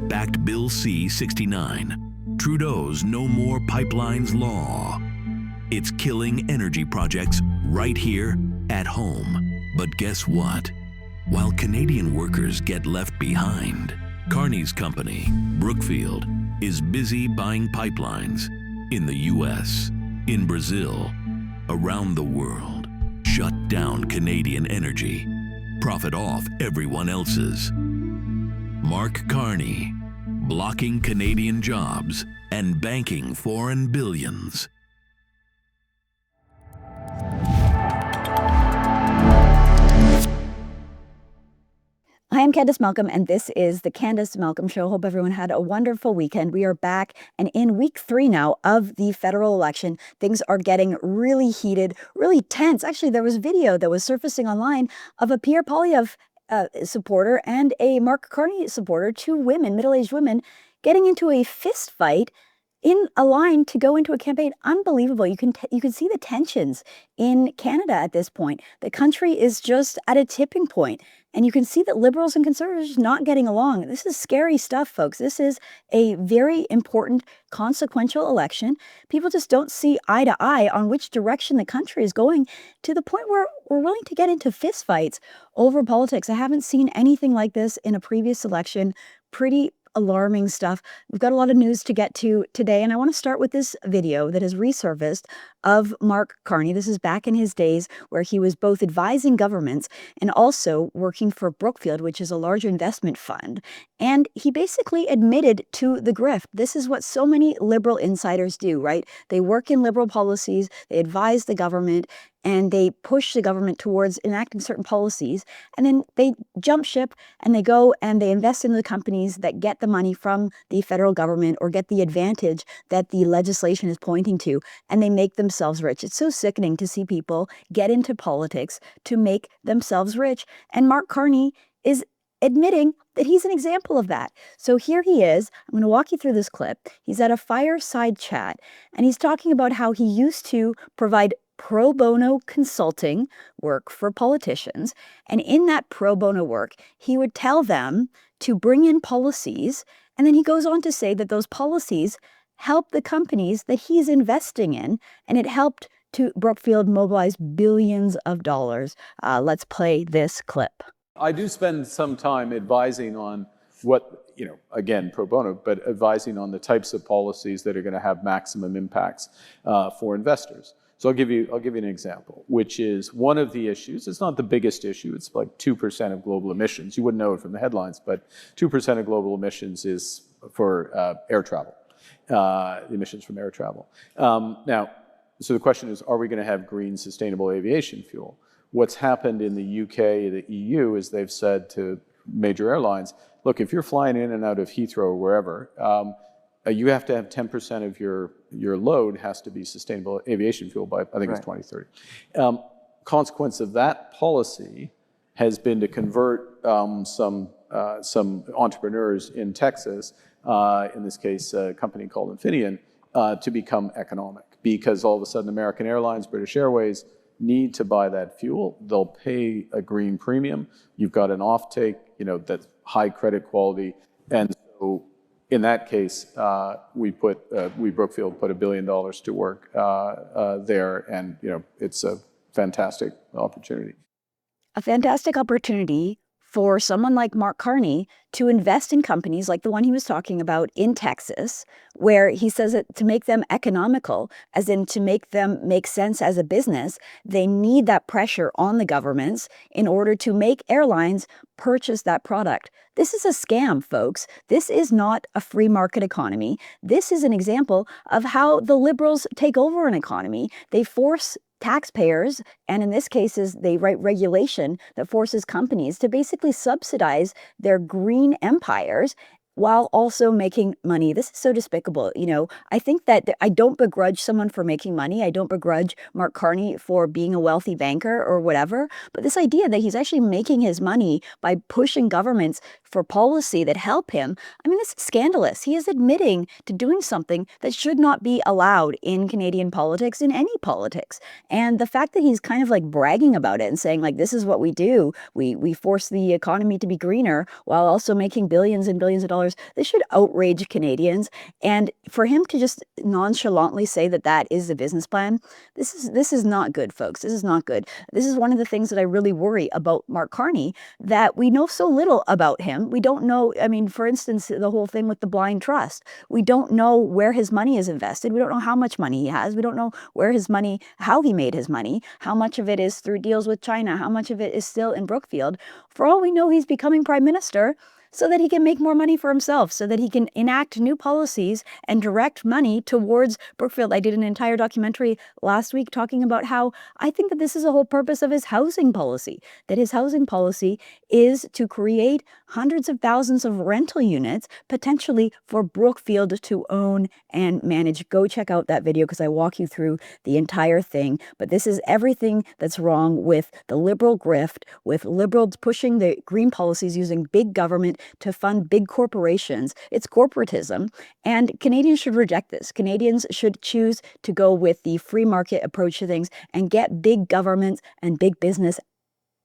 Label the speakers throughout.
Speaker 1: backed Bill C-69, Trudeau's No More Pipelines law. It's killing energy projects right here at home. But guess what? While Canadian workers get left behind, Carney's company, Brookfield, is busy buying pipelines in the US, in Brazil, around the world. Shut down Canadian energy. Profit off everyone else's. Mark Carney, blocking Canadian jobs and banking foreign billions.
Speaker 2: Hi, I'm Candice Malcolm, and this is the Candice Malcolm Show. Hope everyone had a wonderful weekend. We are back, and in week 3 now of the federal election, things are getting really heated, really tense. Actually, there was video that was surfacing online of a Pierre Poilievre supporter and a Mark Carney supporter, 2 women, middle-aged women, getting into a fist fight in a line to go into a campaign. Unbelievable. You can see the tensions in Canada at this point. The country is just at a tipping point. And you can see that Liberals and Conservatives are just not getting along. This is scary stuff, folks. This is a very important, consequential election. People just don't see eye to eye on which direction the country is going, to the point where we're willing to get into fistfights over politics. I haven't seen anything like this in a previous election. Pretty alarming stuff. We've got a lot of news to get to today, and I want to start with this video that has resurfaced of Mark Carney. This is back in his days where he was both advising governments and also working for Brookfield, which is a large investment fund. And he basically admitted to the grift. This is what so many Liberal insiders do, right? They work in Liberal policies, they advise the government, and they push the government towards enacting certain policies, and then they jump ship and they go and they invest in the companies that get the money from the federal government or get the advantage that the legislation is pointing to, and they make themselves rich. It's so sickening to see people get into politics to make themselves rich, and Mark Carney is admitting that he's an example of that. So here he is. I'm going to walk you through this clip. He's at a fireside chat, and he's talking about how he used to provide pro bono consulting work for politicians. And in that pro bono work, he would tell them to bring in policies. And then he goes on to say that those policies help the companies that he's investing in, and it helped to Brookfield mobilize billions of dollars. Let's play this clip.
Speaker 3: I do spend some time advising on what, again, pro bono, but advising on the types of policies that are going to have maximum impacts for investors. So I'll give you an example, which is one of the issues. It's not the biggest issue. It's like 2% of global emissions. You wouldn't know it from the headlines, but 2% of global emissions is for air travel, emissions from air travel. Now, so the question is, are we going to have green, sustainable aviation fuel? What's happened in the UK, the EU, is they've said to major airlines, look, if you're flying in and out of Heathrow or wherever, you have to have 10% of your load has to be sustainable aviation fuel by, I think it's 2030. Consequence of that policy has been to convert some entrepreneurs in Texas, in this case, a company called Infineon, to become economic. Because all of a sudden American Airlines, British Airways need to buy that fuel. They'll pay a green premium. You've got an offtake, that's high credit quality. And so in that case, we Brookfield put $1 billion to work there, and it's a fantastic opportunity.
Speaker 2: A fantastic opportunity for someone like Mark Carney to invest in companies like the one he was talking about in Texas, where he says that to make them economical, as in to make them make sense as a business, they need that pressure on the governments in order to make airlines purchase that product. This is a scam, folks. This is not a free market economy. This is an example of how the Liberals take over an economy. They force taxpayers, and in this case, they write regulation that forces companies to basically subsidize their green empires while also making money. This is so despicable. I think that I don't begrudge someone for making money. I don't begrudge Mark Carney for being a wealthy banker or whatever. But this idea that he's actually making his money by pushing governments for policy that help him, this is scandalous. He is admitting to doing something that should not be allowed in Canadian politics, in any politics. And the fact that he's kind of like bragging about it and saying, like, this is what we do. We force the economy to be greener while also making billions and billions of dollars This should outrage Canadians. And for him to just nonchalantly say that that is the business plan, this is not good, folks. This is not good. This is one of the things that I really worry about Mark Carney, that we know so little about him. We don't know, I mean, for instance, the whole thing with the blind trust. We don't know where his money is invested. We don't know how much money he has. We don't know where his money, how he made his money, how much of it is through deals with China, how much of it is still in Brookfield. For all we know, he's becoming prime minister so that he can make more money for himself, so that he can enact new policies and direct money towards Brookfield. I did an entire documentary last week talking about how I think that this is the whole purpose of his housing policy, that his housing policy is to create hundreds of thousands of rental units, potentially for Brookfield to own and manage. Go check out that video because I walk you through the entire thing. But this is everything that's wrong with the liberal grift, with liberals pushing the green policies using big government to fund big corporations. It's corporatism, and Canadians should reject this. Canadians should choose to go with the free market approach to things and get big governments and big business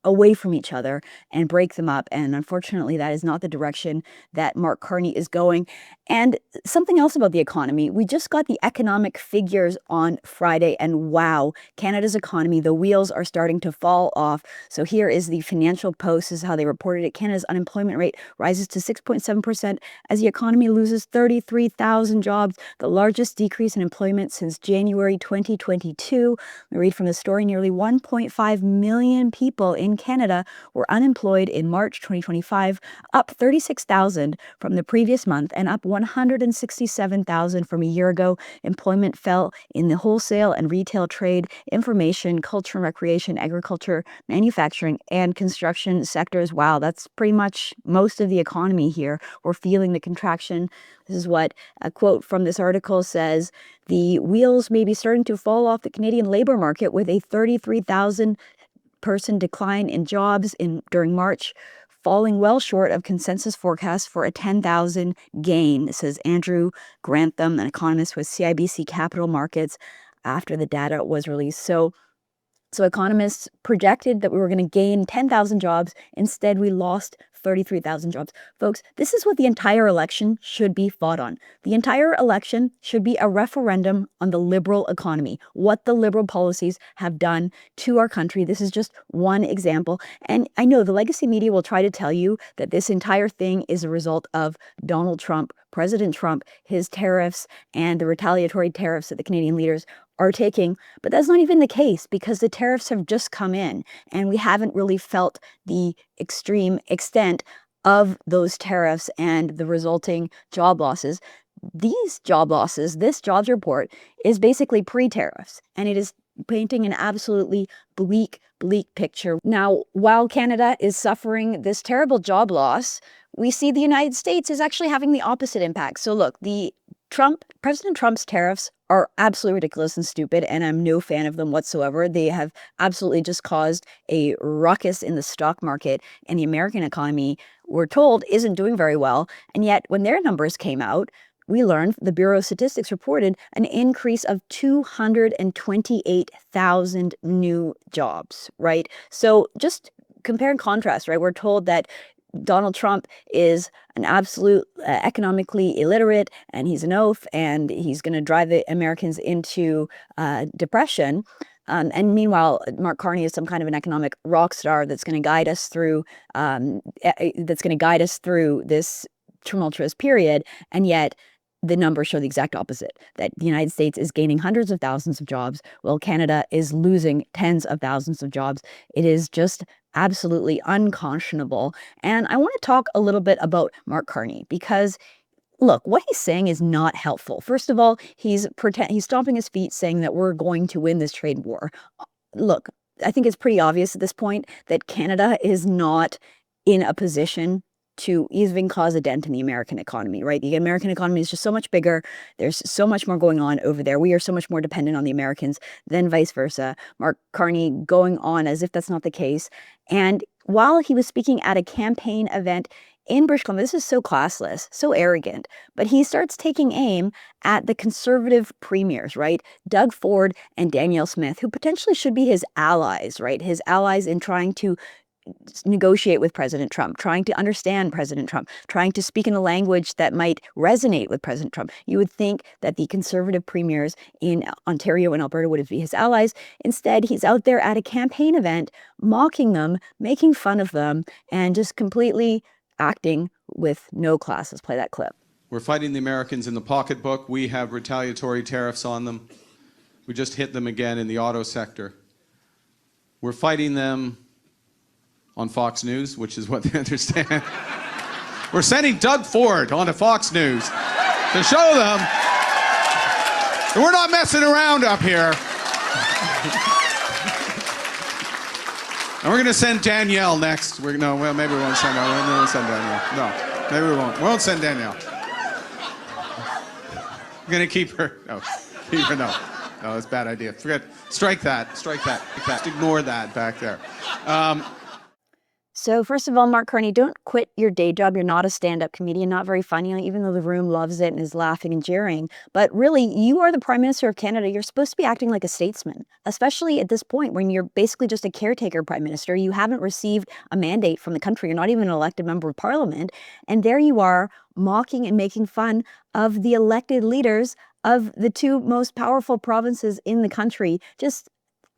Speaker 2: away from each other and break them up. And unfortunately, that is not the direction that Mark Carney is going. And something else about the economy, we just got the economic figures on Friday, and wow, Canada's economy, the wheels are starting to fall off. So here is the Financial Post, this is how they reported it. Canada's unemployment rate rises to 6.7% as the economy loses 33,000 jobs, the largest decrease in employment since January 2022. We read from the story, nearly 1.5 million people in Canada were unemployed in March 2025, up 36,000 from the previous month and up 167,000 from a year ago. Employment fell in the wholesale and retail trade, information, culture and recreation, agriculture, manufacturing, and construction sectors. Wow, that's pretty much most of the economy here. We're feeling the contraction. This is what a quote from this article says: the wheels may be starting to fall off the Canadian labor market with a 33,000 person decline in jobs during March, falling well short of consensus forecasts for a 10,000 gain, says Andrew Grantham, an economist with CIBC Capital Markets, after the data was released. So economists projected that we were going to gain 10,000 jobs. Instead, we lost 33,000 jobs. Folks, this is what the entire election should be fought on. The entire election should be a referendum on the liberal economy, what the liberal policies have done to our country. This is just one example. And I know the legacy media will try to tell you that this entire thing is a result of Donald Trump, President Trump, his tariffs, and the retaliatory tariffs that the Canadian leaders are taking, but that's not even the case, because the tariffs have just come in and we haven't really felt the extreme extent of those tariffs and the resulting job losses. These job losses, this jobs report is basically pre-tariffs, and it is painting an absolutely bleak picture. Now, while Canada is suffering this terrible job loss, we see the United States is actually having the opposite impact. So look, President Trump's tariffs are absolutely ridiculous and stupid, and I'm no fan of them whatsoever. They have absolutely just caused a ruckus in the stock market, and the American economy, we're told, isn't doing very well. And yet, when their numbers came out, we learned, the Bureau of Statistics reported an increase of 228,000 new jobs, right? So just compare and contrast, right? We're told that Donald Trump is an absolute economically illiterate, and he's an oaf, and he's going to drive the Americans into depression. And meanwhile, Mark Carney is some kind of an economic rock star that's going to guide us through this tumultuous period. And yet, the numbers show the exact opposite, that the United States is gaining hundreds of thousands of jobs, while Canada is losing tens of thousands of jobs. It is just absolutely unconscionable. And I want to talk a little bit about Mark Carney, because look, what he's saying is not helpful. First of all, he's stomping his feet saying that we're going to win this trade war. Look, I think it's pretty obvious at this point that Canada is not in a position to even cause a dent in the American economy, right? The American economy is just so much bigger. There's so much more going on over there. We are so much more dependent on the Americans than vice versa. Mark Carney going on as if that's not the case. And while he was speaking at a campaign event in British Columbia, this is so classless, so arrogant, but he starts taking aim at the conservative premiers, right? Doug Ford and Danielle Smith, who potentially should be his allies, right? His allies in trying to negotiate with President Trump, trying to understand President Trump, trying to speak in a language that might resonate with President Trump. You would think that the Conservative premiers in Ontario and Alberta would be his allies. Instead, he's out there at a campaign event, mocking them, making fun of them, and just completely acting with no class. Let's play that clip.
Speaker 4: We're fighting the Americans in the pocketbook. We have retaliatory tariffs on them. We just hit them again in the auto sector. We're fighting them on Fox News, which is what they understand. We're sending Doug Ford onto Fox News to show them that we're not messing around up here. And we're going to send Danielle next. Maybe we won't send her. Maybe we won't send Danielle. No, maybe we won't. We won't send Danielle. We're going to keep her. No, keep her. No, that's a bad idea. Forget. Strike that. Strike that. Just ignore that back there.
Speaker 2: So first of all, Mark Carney, don't quit your day job. You're not a stand-up comedian, not very funny, even though the room loves it and is laughing and jeering. But really, you are the Prime Minister of Canada. You're supposed to be acting like a statesman, especially at this point when you're basically just a caretaker Prime Minister. You haven't received a mandate from the country. You're not even an elected member of Parliament. And there you are mocking and making fun of the elected leaders of the two most powerful provinces in the country. Just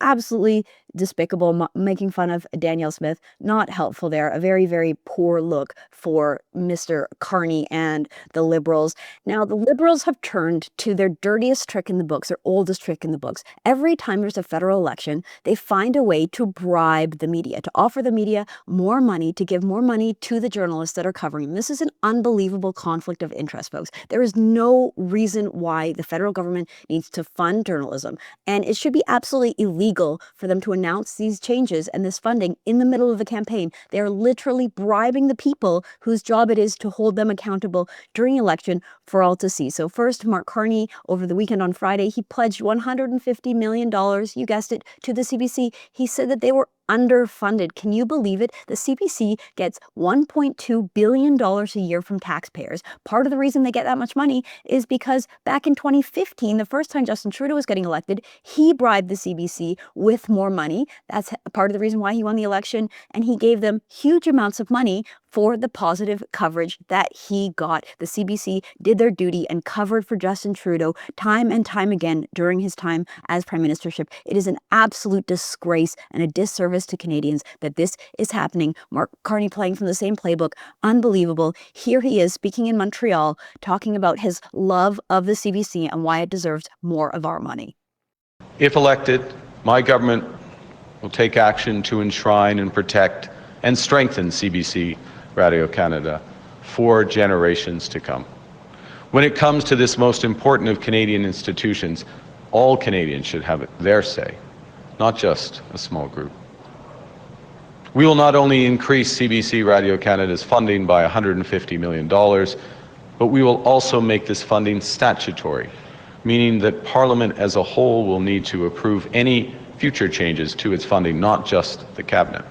Speaker 2: absolutely despicable, making fun of Danielle Smith. Not helpful there. A very, very poor look for Mr. Carney and the Liberals. Now, the Liberals have turned to their dirtiest trick in the books, their oldest trick in the books. Every time there's a federal election, they find a way to bribe the media, to offer the media more money, to give more money to the journalists that are covering them. This is an unbelievable conflict of interest, folks. There is no reason why the federal government needs to fund journalism, and it should be absolutely illegal for them to announce these changes and this funding in the middle of the campaign. They are literally bribing the people whose job it is to hold them accountable during election for all to see. So first, Mark Carney, over the weekend on Friday, he pledged $150 million, you guessed it, to the CBC. He said that they were underfunded. Can you believe it? The CBC gets $1.2 billion a year from taxpayers. Part of the reason they get that much money is because back in 2015, the first time Justin Trudeau was getting elected, he bribed the CBC with more money. That's part of the reason why he won the election. And he gave them huge amounts of money for the positive coverage that he got. The CBC did their duty and covered for Justin Trudeau time and time again during his time as Prime Ministership. It is an absolute disgrace and a disservice to Canadians that this is happening. Mark Carney playing from the same playbook. Unbelievable. Here he is speaking in Montreal, talking about his love of the CBC and why it deserves more of our money.
Speaker 4: If elected, my government will take action to enshrine and protect and strengthen CBC Radio Canada for generations to come. When it comes to this most important of Canadian institutions, all Canadians should have their say, not just a small group. We will not only increase CBC Radio Canada's funding by $150 million, but we will also make this funding statutory, meaning that Parliament as a whole will need to approve any future changes to its funding, not just the Cabinet.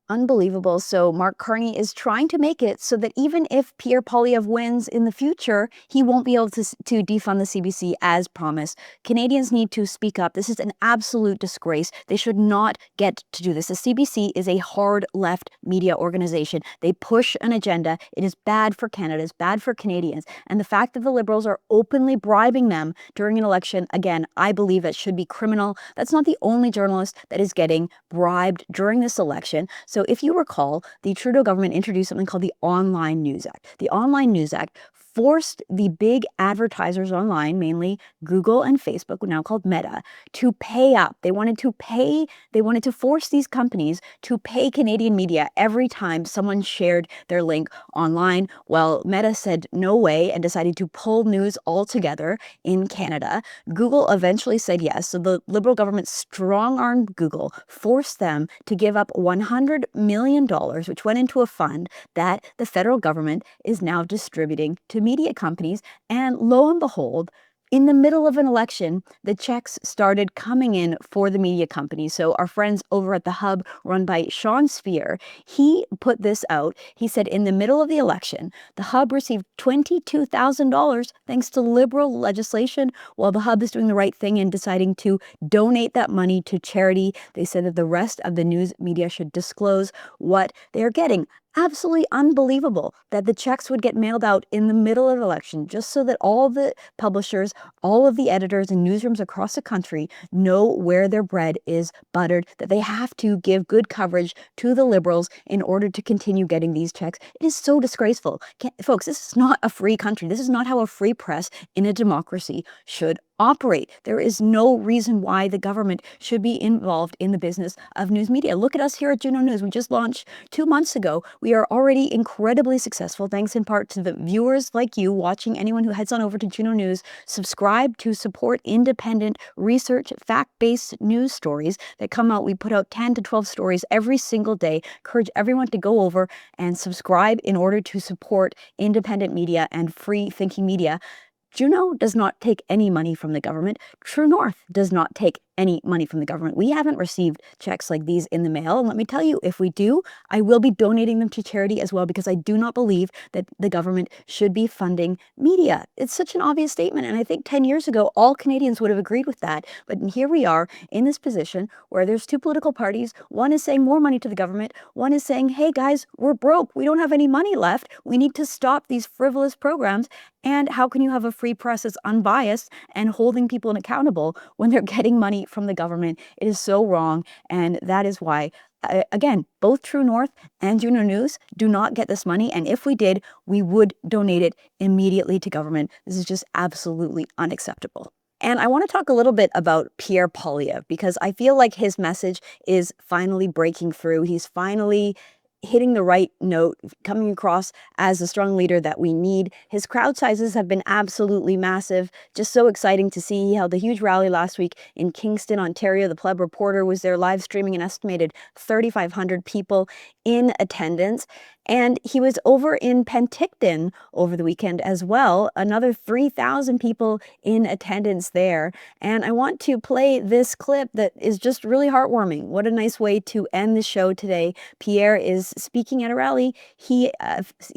Speaker 2: Unbelievable. So Mark Carney is trying to make it so that even if Pierre Poilievre wins in the future, he won't be able to defund the CBC as promised. Canadians need to speak up. This is an absolute disgrace. They should not get to do this. The CBC is a hard left media organization. They push an agenda. It is bad for Canada. It's bad for Canadians. And the fact that the Liberals are openly bribing them during an election, again, I believe that should be criminal. That's not the only journalist that is getting bribed during this election. So if you recall, the Trudeau government introduced something called the Online News Act. The Online News Act forced the big advertisers online, mainly Google and Facebook, now called Meta, to pay up. They wanted to force these companies to pay Canadian media every time someone shared their link online. Well, Meta said no way and decided to pull news altogether in Canada. Google eventually said yes. So the Liberal government strong-armed Google, forced them to give up $100 million, which went into a fund that the federal government is now distributing to media companies. And lo and behold, In the middle of an election, the checks started coming in for the media companies. So our friends over at The Hub, run by Sean Spear, he put this out. He said in the middle of the election, The Hub received $22,000 thanks to Liberal legislation, while The Hub is doing the right thing in deciding to donate that money to charity. They said that the rest of the news media should disclose what they are getting. Absolutely unbelievable that the checks would get mailed out in the middle of the election just so that all the publishers, all of the editors and newsrooms across the country know where their bread is buttered, that they have to give good coverage to the Liberals in order to continue getting these checks. It is so disgraceful. Folks, this is not a free country. This is not how a free press in a democracy should operate. There is no reason why the government should be involved in the business of news media. Look at us here at Juno News. We just launched 2 months ago. We are already incredibly successful, thanks in part to the viewers like you watching. Anyone who heads on over to Juno News, subscribe to support independent research, fact-based news stories that come out. We put out 10 to 12 stories every single day. Encourage everyone to go over and subscribe in order to support independent media and free-thinking media. Juno does not take any money from the government. True North does not take any money from the government. We haven't received checks like these in the mail. And let me tell you, if we do, I will be donating them to charity as well, because I do not believe that the government should be funding media. It's such an obvious statement. And I think 10 years ago, all Canadians would have agreed with that. But here we are in this position where there's two political parties. One is saying more money to the government. One is saying, hey guys, we're broke. We don't have any money left. We need to stop these frivolous programs. And how can you have a free press that's unbiased and holding people accountable when they're getting money from the government? It is so wrong. And that is why, again, both True North and Juno News do not get this money. And if we did, we would donate it immediately to government. This is just absolutely unacceptable. And I want to talk a little bit about Pierre Poilievre, because I feel like his message is finally breaking through. He's finally hitting the right note, coming across as the strong leader that we need. His crowd sizes have been absolutely massive. Just so exciting to see. He held a huge rally last week in Kingston, Ontario. The Pleb Reporter was there live streaming, an estimated 3,500 people in attendance. And he was over in Penticton over the weekend as well. Another 3,000 people in attendance there. And I want to play this clip that is just really heartwarming. What a nice way to end the show today. Pierre is speaking at a rally. He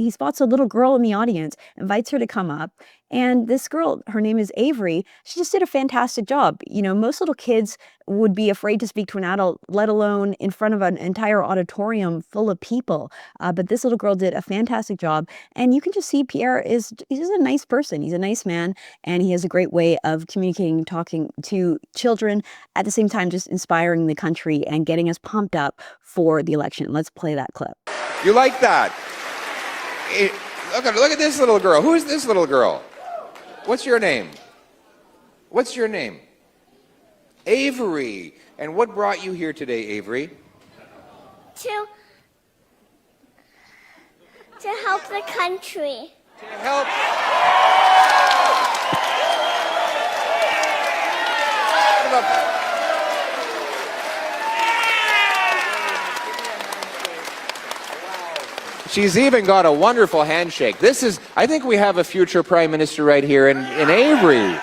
Speaker 2: spots a little girl in the audience, invites her to come up. And this girl, her name is Avery, she just did a fantastic job. You know, most little kids would be afraid to speak to an adult, let alone in front of an entire auditorium full of people. But this little girl did a fantastic job. And you can just see Pierre he's a nice person. He's a nice man. And he has a great way of communicating, talking to children, at the same time just inspiring the country and getting us pumped up for the election. Let's play that clip.
Speaker 5: You like that? Look at this little girl. Who is this little girl? What's your name? What's your name? Avery. And what brought you here today, Avery?
Speaker 6: To help the country.
Speaker 5: To help. She's even got a wonderful handshake. I think we have a future prime minister right here in Avery.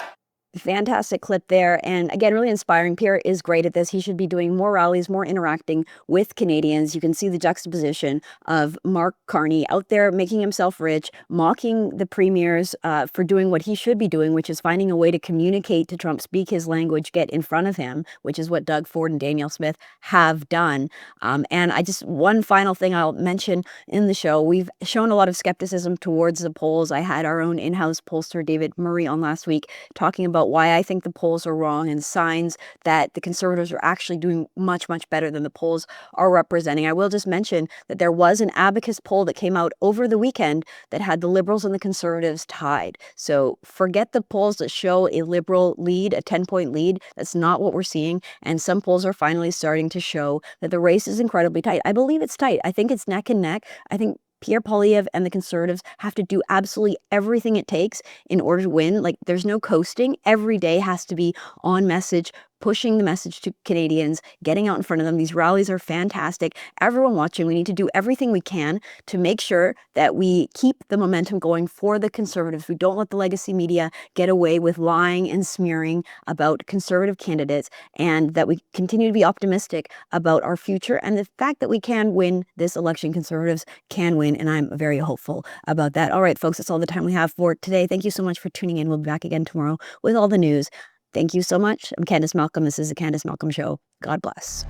Speaker 2: Fantastic clip there. And again, really inspiring. Pierre is great at this. He should be doing more rallies, more interacting with Canadians. You can see the juxtaposition of Mark Carney out there making himself rich, mocking the premiers for doing what he should be doing, which is finding a way to communicate to Trump, speak his language, get in front of him, which is what Doug Ford and Danielle Smith have done. And one final thing I'll mention in the show, we've shown a lot of skepticism towards the polls. I had our own in-house pollster, David Murray, on last week talking about why I think the polls are wrong and signs that the Conservatives are actually doing much, much better than the polls are representing. I will just mention that there was an Abacus poll that came out over the weekend that had the Liberals and the Conservatives tied. So forget the polls that show a Liberal lead, a 10-point lead. That's not what we're seeing. And some polls are finally starting to show that the race is incredibly tight. I believe it's tight. I think it's neck and neck. I think Pierre Poilievre and the Conservatives have to do absolutely everything it takes in order to win. Like, there's no coasting. Every day has to be on message, pushing the message to Canadians, getting out in front of them. These rallies are fantastic. Everyone watching, we need to do everything we can to make sure that we keep the momentum going for the Conservatives. We don't let the legacy media get away with lying and smearing about Conservative candidates, and that we continue to be optimistic about our future and the fact that we can win this election. Conservatives can win, and I'm very hopeful about that. All right, folks, that's all the time we have for today. Thank you so much for tuning in. We'll be back again tomorrow with all the news. Thank you so much. I'm Candice Malcolm. This is the Candice Malcolm Show. God bless.